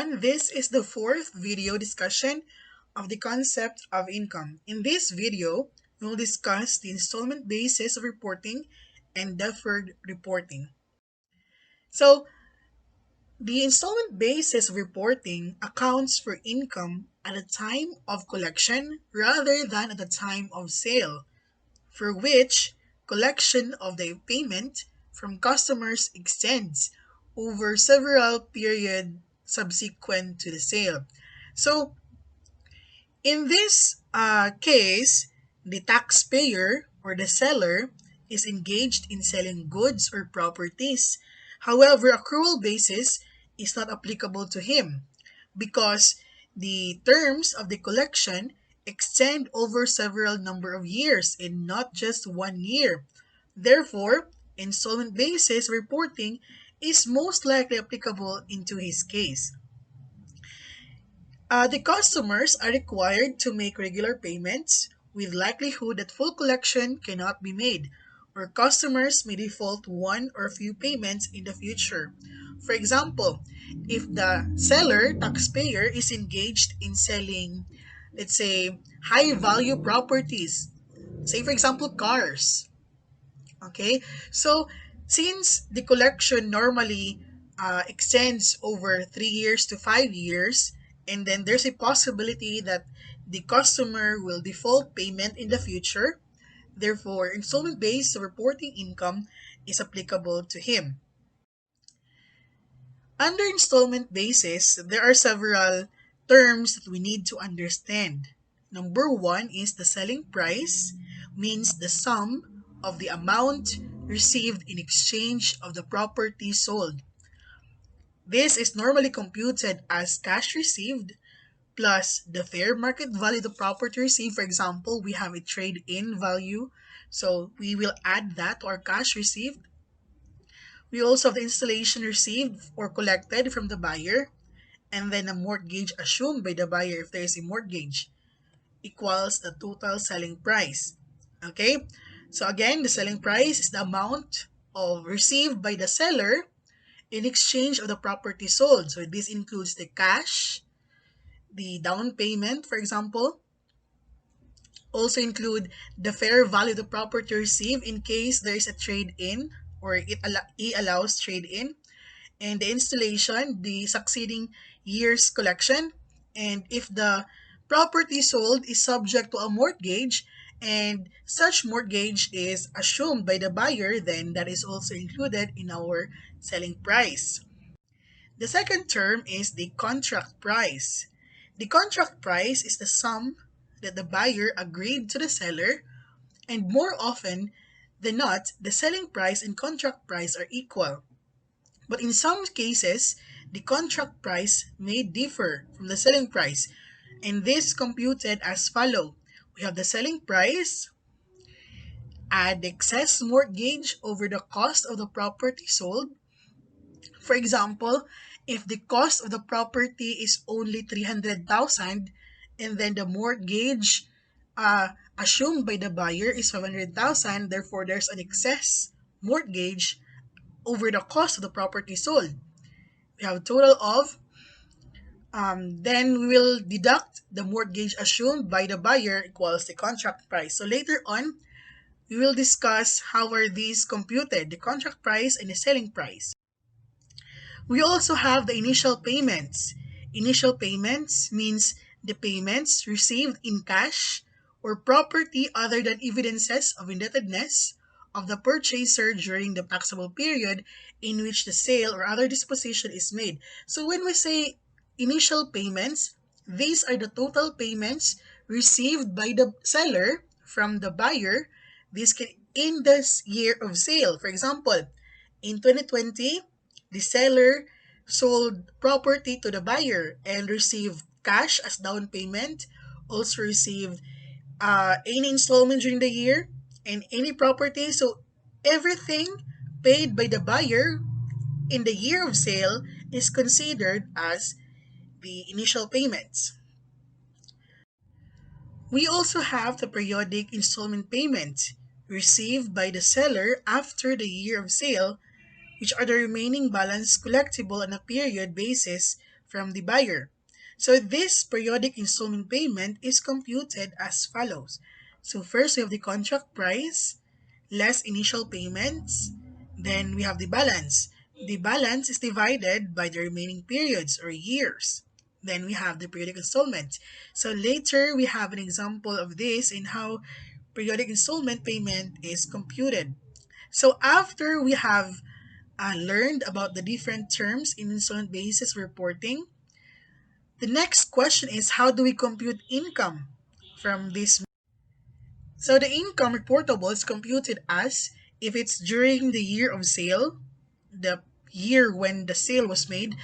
everyone. This is the fourth video discussion of the concept of income. In this video, we will discuss the installment basis of reporting and deferred reporting. So, the installment basis of reporting accounts for income at the time of collection rather than at the time of sale, for which collection of the payment from customers extends over several periods subsequent to the sale. So, in this case, the taxpayer or the seller is engaged in selling goods or properties. However, accrual basis is not applicable to him because the terms of the collection extend over several number of years and not just 1 year. Therefore, installment basis reporting is most likely applicable into his case. The customers are required to make regular payments with likelihood that full collection cannot be made, or customers may default one or few payments in the future. For example, if the seller, taxpayer, is engaged in selling, let's say, high value properties, say for example, cars. Okay, so since the collection normally extends over 3 years to 5 years, and then there's a possibility that the customer will default payment in the future, therefore, installment based reporting income is applicable to him. Under installment basis, there are several terms that we need to understand. Number one is the selling price, means the sum of the amount received in exchange of the property sold. This is normally computed as cash received plus the fair market value of the property received. For example, we have a trade-in value, so we will add that to our cash received. We also have the installation received or collected from the buyer, and then a mortgage assumed by the buyer if there is a mortgage equals the total selling price. Okay? So again, the selling price is the amount of received by the seller in exchange of the property sold. So this includes the cash, the down payment, for example, also include the fair value of the property received in case there is a trade-in or it allows trade-in, and the installation, the succeeding year's collection, and if the property sold is subject to a mortgage and such mortgage is assumed by the buyer, then that is also included in our selling price. The second term is the contract price. The contract price is the sum that the buyer agreed to the seller, and more often than not, the selling price and contract price are equal. But in some cases, the contract price may differ from the selling price, and this is computed as follow. We have the selling price, add the excess mortgage over the cost of the property sold. For example, if the cost of the property is only 300,000 and then the mortgage assumed by the buyer is 500,000, therefore there's an excess mortgage over the cost of the property sold. We have a total of, then we will deduct the mortgage assumed by the buyer equals the contract price. So later on, we will discuss how are these computed, the contract price and the selling price. We also have the initial payments. Initial payments means the payments received in cash or property other than evidences of indebtedness of the purchaser during the taxable period in which the sale or other disposition is made. So when we say initial payments, these are the total payments received by the seller from the buyer. This can in this year of sale. For example, in 2020, the seller sold property to the buyer and received cash as down payment, also received any installment during the year and any property. So everything paid by the buyer in the year of sale is considered as the initial payments. We also have the periodic installment payment received by the seller after the year of sale, which are the remaining balance collectible on a period basis from the buyer. So this periodic installment payment is computed as follows. So first we have the contract price less initial payments. Then we have the balance. The balance is divided by the remaining periods or years. Then we have the periodic installment. So later we have an example of this in how periodic installment payment is computed. So after we have learned about the different terms in installment basis reporting, the next question is how do we compute income from this? So the income reportable is computed as if it's during the year of sale, the year when the sale was made,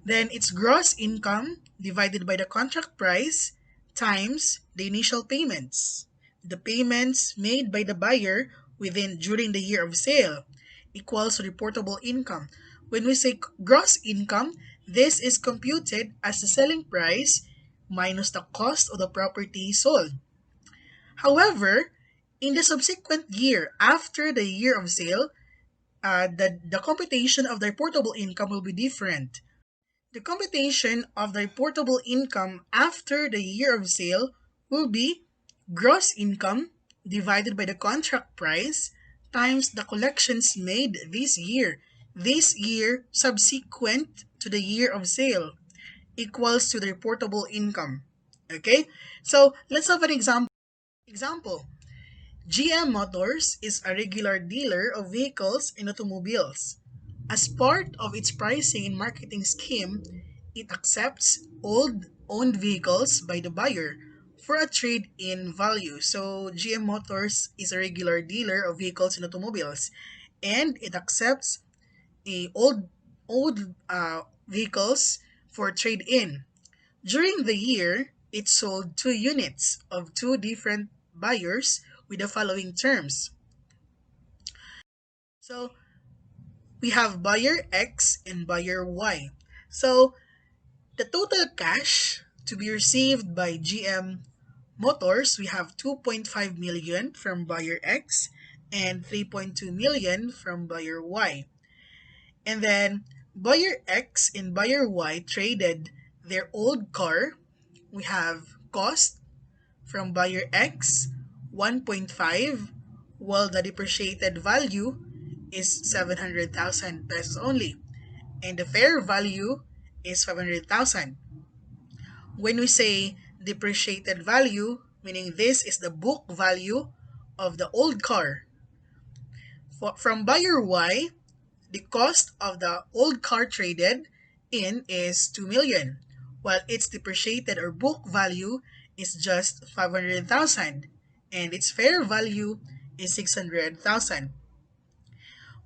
then it's gross income divided by the contract price times the initial payments. The payments made by the buyer within during the year of sale equals reportable income. When we say gross income, this is computed as the selling price minus the cost of the property sold. However, in the subsequent year after the year of sale, the computation of the reportable income will be different. The computation of the reportable income after the year of sale will be gross income divided by the contract price times the collections made this year subsequent to the year of sale, equals to the reportable income. Okay? So let's have an example. GM Motors is a regular dealer of vehicles and automobiles. As part of its pricing and marketing scheme, it accepts old owned vehicles by the buyer for a trade-in value. So GM Motors is a regular dealer of vehicles and automobiles, and it accepts a old vehicles for trade-in. During the year, it sold 2 units of 2 different buyers with the following terms. So we have buyer X and buyer Y. So the total cash to be received by GM Motors, we have 2.5 million from buyer X and 3.2 million from buyer Y. And then buyer X and buyer Y traded their old car. We have cost from buyer X 1.5, while the depreciated value is 700,000 pesos only, and the fair value is 500,000. When we say depreciated value, meaning this is the book value of the old car. From buyer Y, the cost of the old car traded in is 2 million, while its depreciated or book value is just 500,000 and its fair value is 600,000.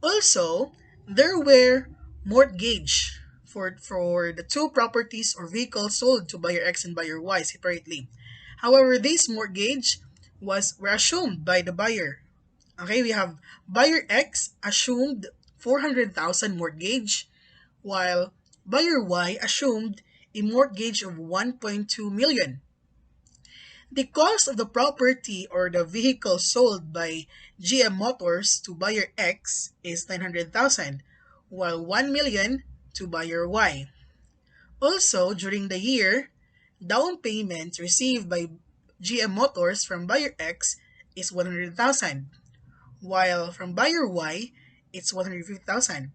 Also, there were mortgage for the two properties or vehicles sold to buyer X and buyer Y separately. However, this mortgage were assumed by the buyer. Okay, we have buyer X assumed 400,000 mortgage, while buyer Y assumed a mortgage of 1.2 million. The cost of the property or the vehicle sold by GM Motors to buyer X is 900,000, while 1 million to buyer Y. Also, during the year, down payment received by GM Motors from buyer X is 100,000, while from buyer Y, it's 150,000.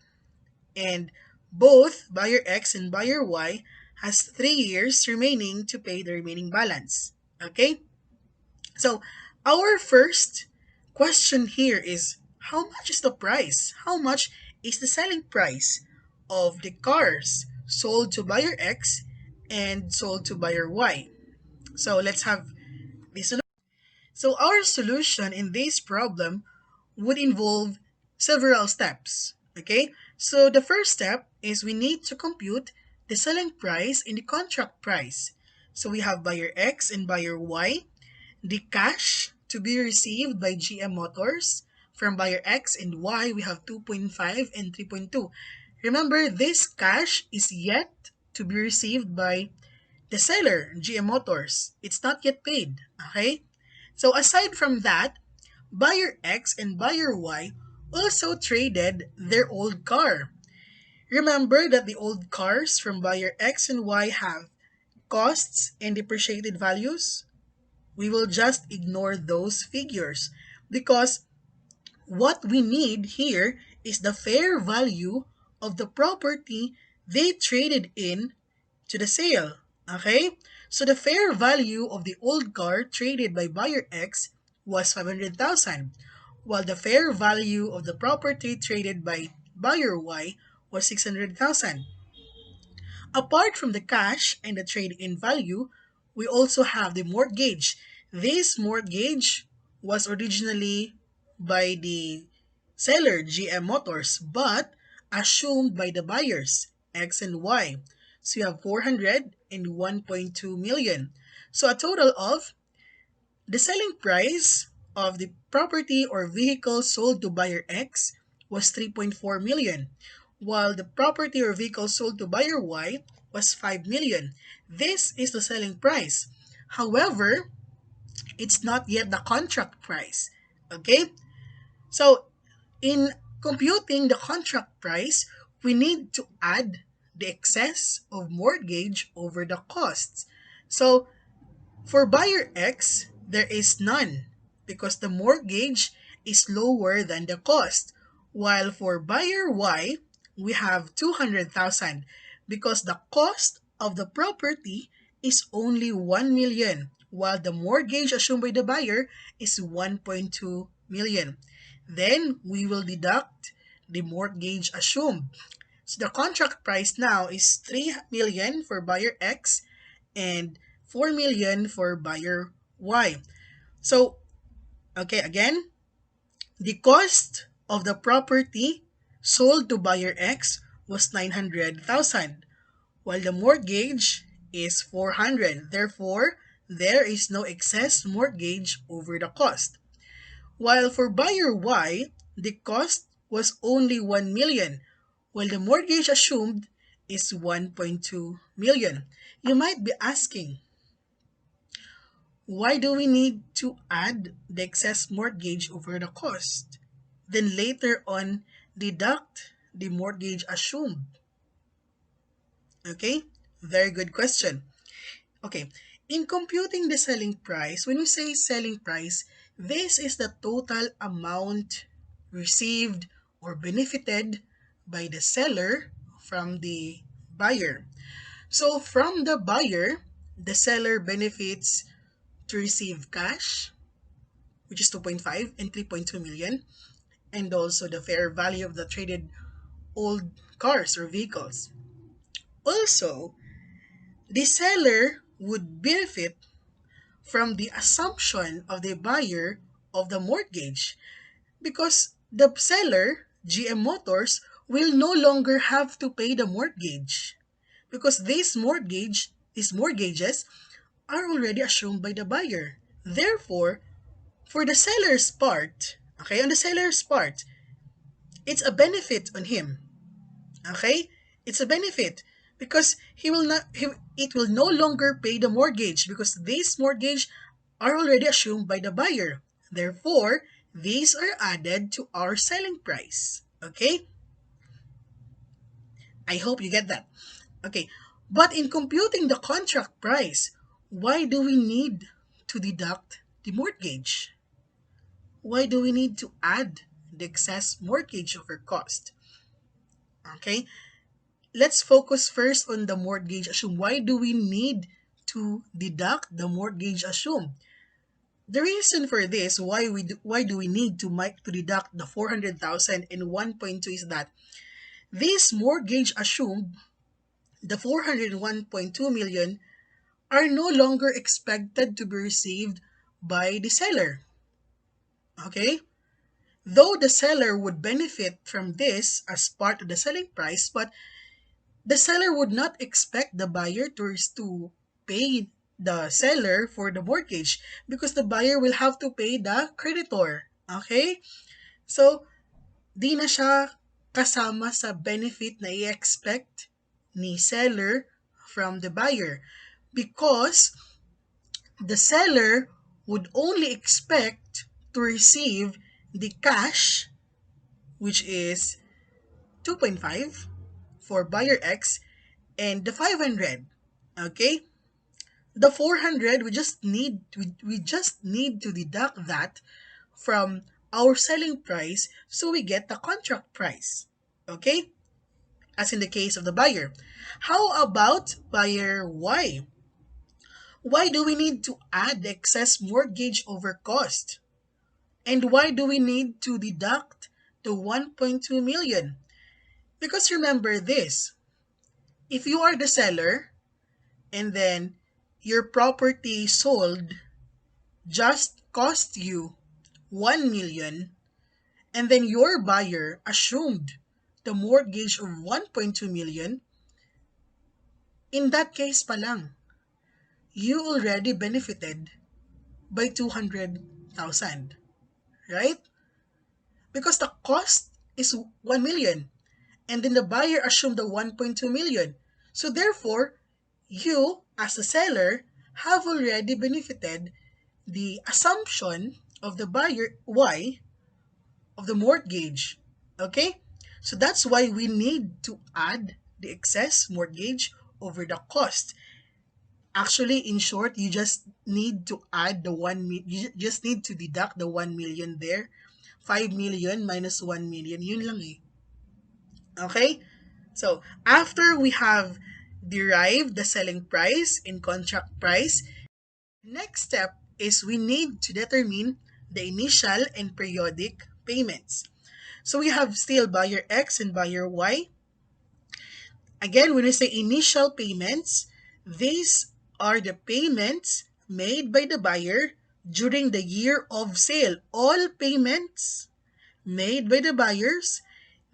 And both buyer X and buyer Y has 3 years remaining to pay the remaining balance. Okay? So, our first question here is how much is the price? How much is the selling price of the cars sold to buyer X and sold to buyer Y? So, let's have this. So, our solution in this problem would involve several steps. Okay? So, the first step is we need to compute the selling price and the contract price. So, we have buyer X and buyer Y. The cash to be received by GM Motors from buyer X and Y, we have 2.5 and 3.2. Remember, this cash is yet to be received by the seller, GM Motors. It's not yet paid. Okay? So aside from that, buyer X and buyer Y also traded their old car. Remember that the old cars from buyer X and Y have costs and depreciated values? We will just ignore those figures because what we need here is the fair value of the property they traded in to the sale. Okay? So the fair value of the old car traded by buyer X was 500,000, while the fair value of the property traded by buyer Y was 600,000. Apart from the cash and the trade-in value, we also have the mortgage. This mortgage was originally by the seller, GM Motors, but assumed by the buyers, X and Y. So you have 400 and 1.2 million. So a total of the selling price of the property or vehicle sold to buyer X was 3.4 million, while the property or vehicle sold to buyer Y was 5 million. This is the selling price. However, it's not yet the contract price. Okay? So, in computing the contract price, we need to add the excess of mortgage over the costs. So, for buyer X, there is none because the mortgage is lower than the cost. While for buyer Y, we have 200,000 because the cost of the property is only 1 million while the mortgage assumed by the buyer is 1.2 million. Then we will deduct the mortgage assumed. So the contract price now is 3 million for buyer X and 4 million for buyer Y. So, okay, again, the cost of the property sold to buyer X was 900,000, while the mortgage is 400. Therefore, there is no excess mortgage over the cost. While for buyer Y, the cost was only 1 million, while the mortgage assumed is 1.2 million. You might be asking, why do we need to add the excess mortgage over the cost? Then later on, deduct the mortgage assumed. Okay? Very good question. Okay. In computing the selling price, when we say selling price, this is the total amount received or benefited by the seller from the buyer. So from the buyer, the seller benefits to receive cash, which is 2.5 and 3.2 million, and also the fair value of the traded old cars or vehicles. Also, the seller would benefit from the assumption of the buyer of the mortgage because the seller, GM Motors, will no longer have to pay the mortgage because these mortgages are already assumed by the buyer. Therefore, for the seller's part, okay, on the seller's part, it's a benefit on him. Okay? It's a benefit because it will no longer pay the mortgage because these mortgage are already assumed by the buyer. Therefore, these are added to our selling price. Okay? I hope you get that. Okay. But in computing the contract price, why do we need to deduct the mortgage? Why do we need to add the excess mortgage over cost? Okay? Let's focus first on the mortgage assumed. Why do we need to deduct the mortgage assumed? The reason for this, why do we need to deduct the 400,000 and 1.2 is that this mortgage assumed, the 401.2 million, are no longer expected to be received by the seller. Okay? Though the seller would benefit from this as part of the selling price, but the seller would not expect the buyer to pay the seller for the mortgage because the buyer will have to pay the creditor. Okay? So, di na siya kasama sa benefit na i-expect ni seller from the buyer because the seller would only expect to receive the cash, which is 2.5, for buyer X and the 500. Okay? The 400, we just need to deduct that from our selling price so we get the contract price. Okay? As in the case of the buyer. How about buyer Y? Why do we need to add the excess mortgage over cost? And why do we need to deduct the 1.2 million? Because remember this, if you are the seller and then your property sold just cost you 1 million and then your buyer assumed the mortgage of 1.2 million, in that case pa lang, you already benefited by 200,000, right? Because the cost is 1 million and then the buyer assumed the 1.2 million. So therefore, you as a seller have already benefited the assumption of the buyer Y of the mortgage. Okay? So that's why we need to add the excess mortgage over the cost. Actually, in short, you just need to add you just need to deduct the 1 million there. 5 million minus 1 million, yun lang eh. Okay? So, after we have derived the selling price and contract price, next step is we need to determine the initial and periodic payments. So we have still buyer X and buyer Y. Again, when we say initial payments, these are the payments made by the buyer during the year of sale. All payments made by the buyers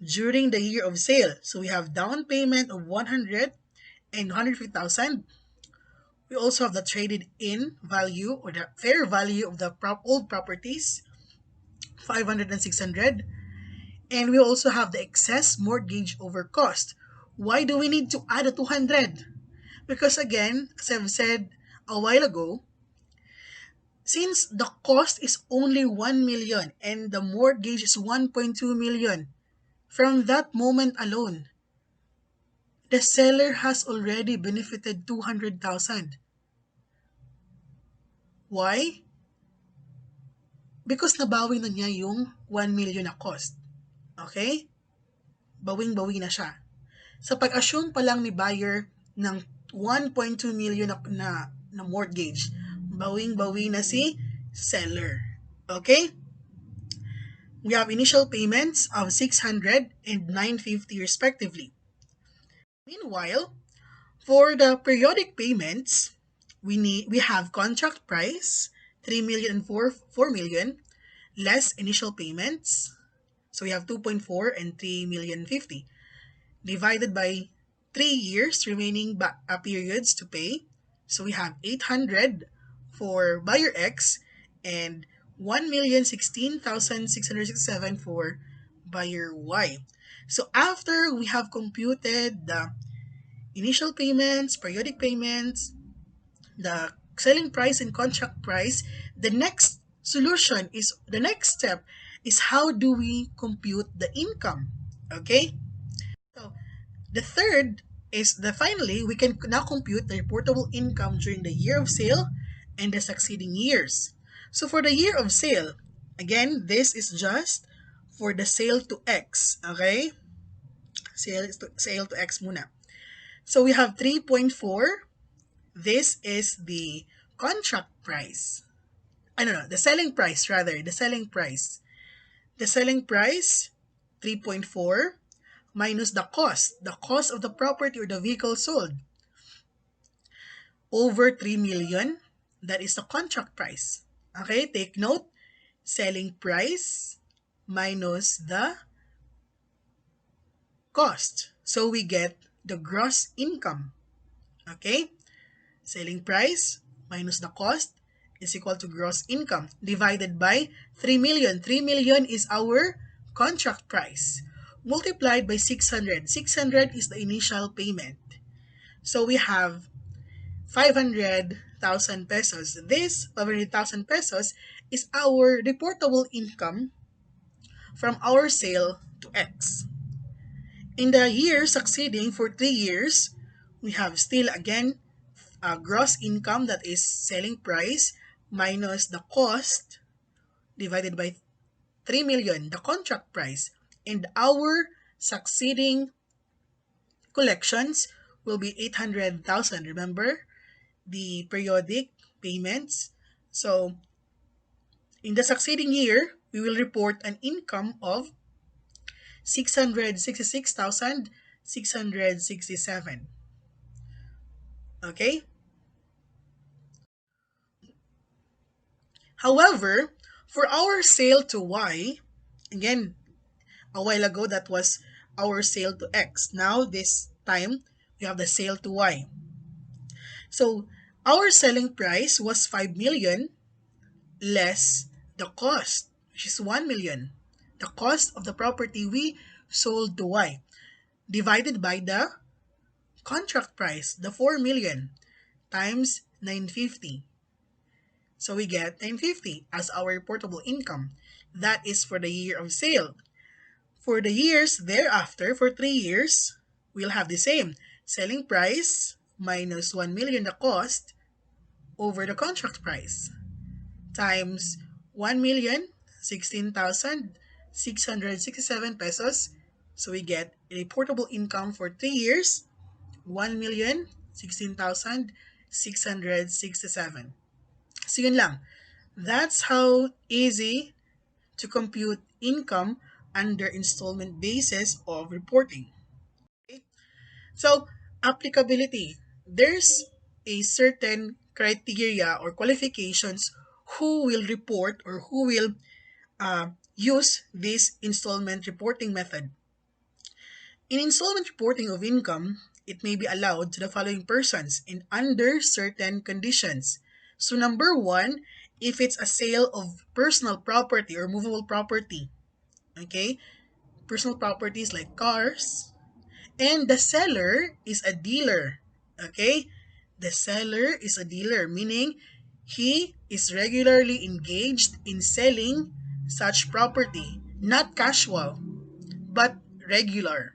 during the year of sale. So we have down payment of 100 and 150,000. We also have the traded in value or the fair value of the old properties, 500 and 600. And we also have the excess mortgage over cost. Why do we need to add a 200? Because again, as I've said a while ago, since the cost is only 1 million and the mortgage is 1.2 million, from that moment alone, the seller has already benefited 200,000. Why? Because nabawi na niya yung 1 million na cost. Okay? Bawing-bawi na siya. Sa pag-assume pa lang ni buyer ng 1.2 million na mortgage, bawing-bawi na si seller. Okay? We have initial payments of 600 and 950 respectively. Meanwhile, for the periodic payments, we have contract price 3 million and 4 million less initial payments. So we have 2.4 and 3 million 50 divided by 3 years remaining periods to pay. So we have 800 for buyer X and 1,016,667 for buyer Y. So after we have computed the initial payments, periodic payments, the selling price and contract price, the next step is how do we compute the income? Okay? So the third is finally we can now compute the reportable income during the year of sale and the succeeding years. So for the year of sale, again, this is just for the sale to X, okay? Sale to X muna. So we have 3.4. This is the contract price. I don't know, the selling price rather, the selling price. The selling price 3.4 minus the cost of the property or the vehicle sold over 3 million, that is the contract price. Okay, take note, selling price minus the cost. So we get the gross income. Okay, selling price minus the cost is equal to gross income divided by 3 million. 3 million is our contract price multiplied by 600. 600 is the initial payment. So we have 500,000 pesos. This 500,000 pesos is our reportable income from our sale to X. In the year succeeding for 3 years, we have still again a gross income, that is selling price, minus the cost divided by 3 million, the contract price. And our succeeding collections will be 800,000. Remember the periodic payments? So in the succeeding year, we will report an income of 666,667. Okay? However, for our sale to Y, again, a while ago that was our sale to X. Now this time we have the sale to Y. So our selling price was 5 million less the cost, which is 1 million. The cost of the property we sold to Y divided by the contract price, the 4 million, times 950. So we get 950 as our reportable income. That is for the year of sale. For the years thereafter, for 3 years, we'll have the same. Selling price minus 1 million the cost over the contract price times 1,16,667 pesos. So we get a reportable income for 3 years, 1,16,667. So yun lang. That's how easy to compute income under installment basis of reporting. Okay? So, applicability. There's a certain criteria or qualifications who will report or who will use this installment reporting method. In installment reporting of income, it may be allowed to the following persons and under certain conditions. So number one, if it's a sale of personal property or movable property, okay? Personal properties like cars, and the seller is a dealer, okay? The seller is a dealer, meaning he is regularly engaged in selling such property, not casual, but regular.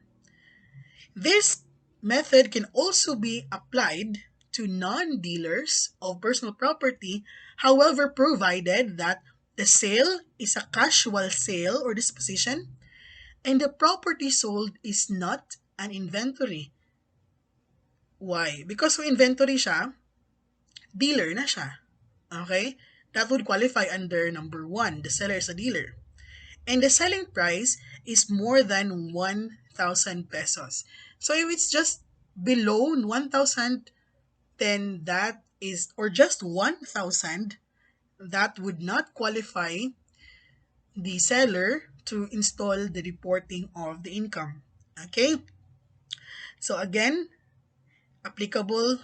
This method can also be applied to non-dealers of personal property, however, provided that the sale is a casual sale or disposition and the property sold is not an inventory. Why? Because kung inventory siya, dealer na siya. Okay? That would qualify under number one, the seller is a dealer. And the selling price is more than 1,000 pesos. So if it's just below 1,000, then that is, or just 1,000, that would not qualify the seller to install the reporting of the income. Okay? So again, applicable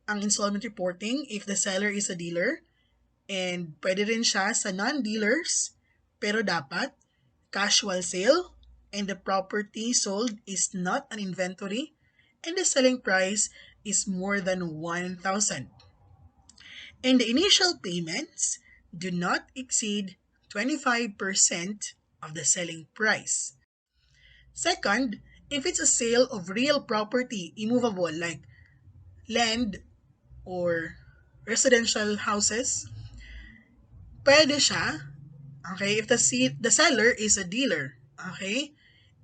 ang installment reporting if the seller is a dealer, and pwede rin siya sa non-dealers, pero dapat casual sale and the property sold is not an inventory and the selling price is more than 1,000. And the initial payments do not exceed 25% of the selling price. Second, if it's a sale of real property, immovable like land or residential houses, pwede siya, okay, if the seller is a dealer, okay,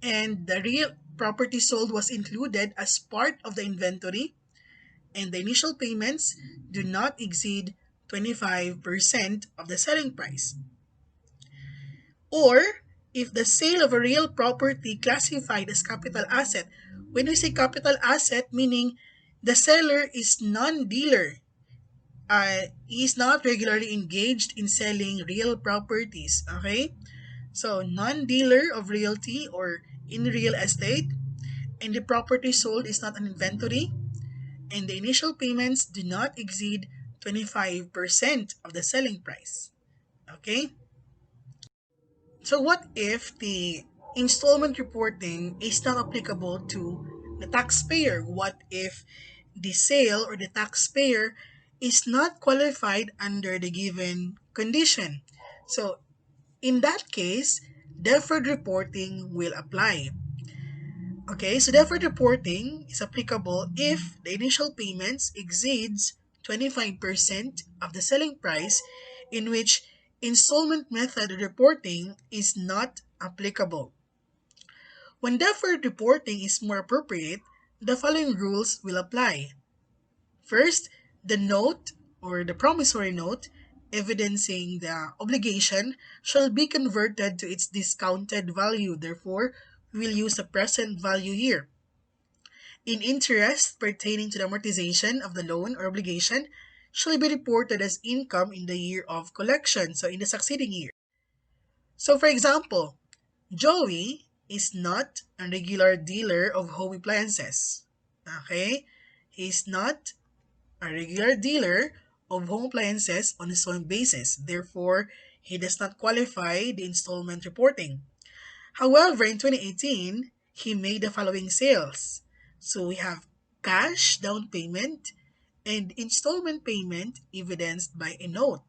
and the real property sold was included as part of the inventory, and the initial payments do not exceed 25% of the selling price. Or if the sale of a real property classified as capital asset, when we say capital asset, meaning the seller is non-dealer, he is not regularly engaged in selling real properties, okay? So non-dealer of realty or in real estate, and the property sold is not an inventory, and the initial payments do not exceed 25% of the selling price. Okay? So what if the installment reporting is not applicable to the taxpayer? What if the sale or the taxpayer is not qualified under the given condition? So in that case, deferred reporting will apply. Okay, so deferred reporting is applicable if the initial payments exceeds 25% of the selling price, in which installment method reporting is not applicable. When deferred reporting is more appropriate, the following rules will apply. First, the note or the promissory note evidencing the obligation shall be converted to its discounted value. Therefore, we will use the present value here. In interest pertaining to the amortization of the loan or obligation shall be reported as income in the year of collection, so in the succeeding year. So for example, Joey is not a regular dealer of home appliances. Okay? He's not a regular dealer of home appliances on his own basis. Therefore, he does not qualify the installment reporting. However, in 2018, he made the following sales. So we have cash down payment and installment payment evidenced by a note.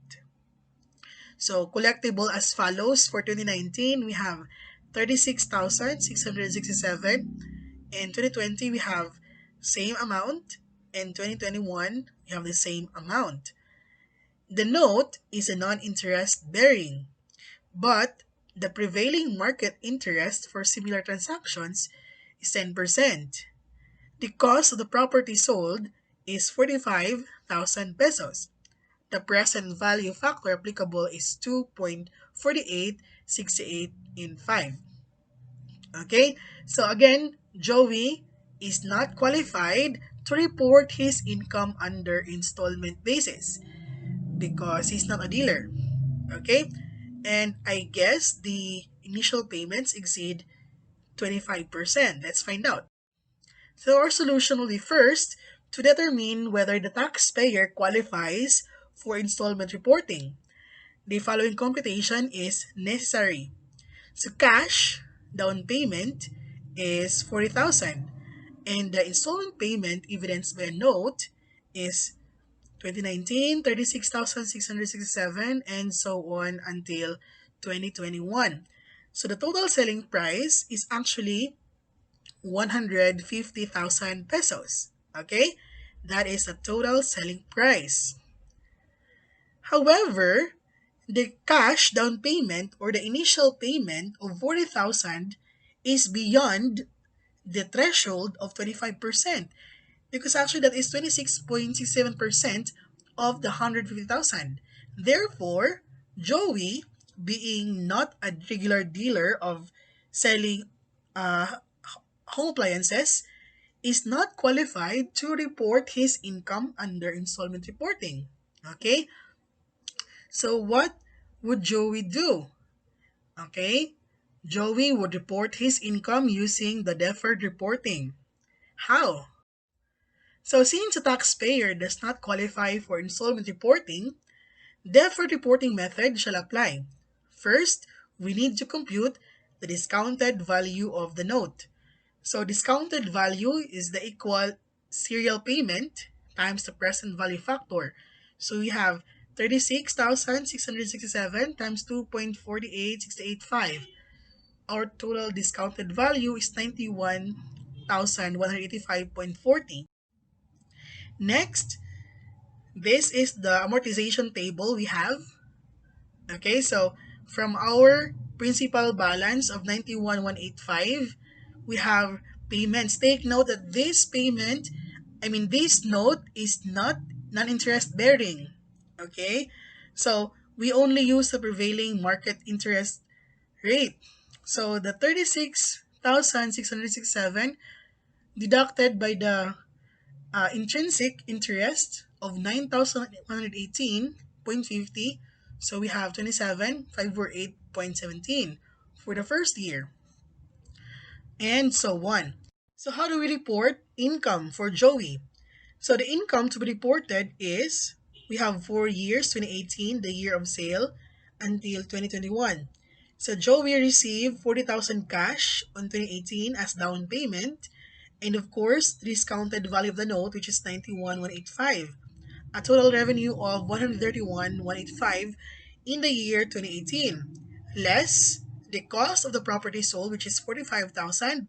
So collectible as follows for 2019, we have 36,667. In 2020, we have same amount. In 2021, we have the same amount. The note is a non-interest bearing, but the prevailing market interest for similar transactions is 10%. The cost of the property sold is 45,000 pesos. The present value factor applicable is 2.4868 in 5. Okay? So again, Joey is not qualified to report his income under installment basis because he's not a dealer. Okay? And I guess the initial payments exceed 25%. Let's find out. So our solution will be first to determine whether the taxpayer qualifies for installment reporting. The following computation is necessary. So cash down payment is 40,000 and the installment payment evidenced by a note is 2019 36,667 and so on until 2021. So the total selling price is actually 150,000 pesos. Okay? That is the total selling price. However, the cash down payment or the initial payment of 40,000 is beyond the threshold of 25% because actually that is 26.67% of the 150,000. Therefore, Joey, being not a regular dealer of selling uh, home appliances, is not qualified to report his income under installment reporting. Okay? So what would Joey do? Okay? Joey would report his income using the deferred reporting. How? So since a taxpayer does not qualify for installment reporting, deferred reporting method shall apply. First, we need to compute the discounted value of the note. So discounted value is the equal serial payment times the present value factor. So we have 36,667 times 2.48685. Our total discounted value is 91,185.40. Next, this is the amortization table we have. Okay, so from our principal balance of 91,185, we have payments. Take note that this note is not non-interest bearing. Okay, so we only use the prevailing market interest rate. So the 36,667 deducted by the intrinsic interest of 9,118.50. So we have 27,548.17 for the first year, and so on. So how do we report income for Joey? So the income to be reported is we have 4 years, 2018, the year of sale, until 2021. So Joey received 40,000 cash on 2018 as down payment, and of course, discounted value of the note, which is 91,185. A total revenue of 131,185 in the year 2018, less the cost of the property sold, which is 45,000,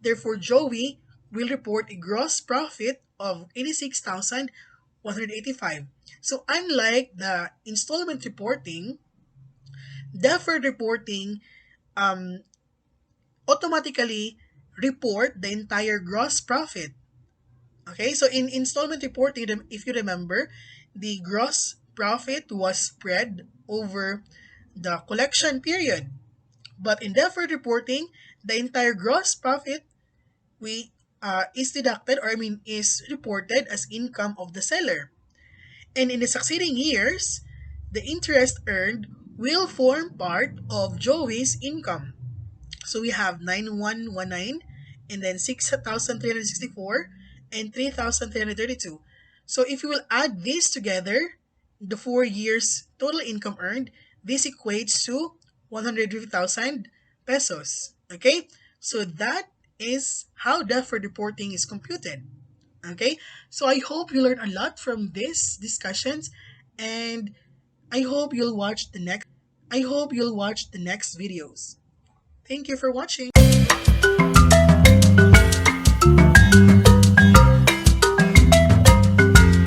Therefore, Joey will report a gross profit of 86,185. So unlike the installment reporting, deferred reporting um, automatically report the entire gross profit. Okay, so in installment reporting, if you remember, the gross profit was spread over the collection period. But in deferred reporting, the entire gross profit we is deducted, or I mean is reported as income of the seller. And in the succeeding years, the interest earned will form part of Joey's income. So we have 9119, and then 6,364, and 3,332. So if you will add these together, the 4 years total income earned, this equates to 150,000 pesos. Okay? So that is how deferred reporting is computed. Okay? So I hope you learned a lot from these discussions, and I hope you'll watch the next videos. Thank you for watching.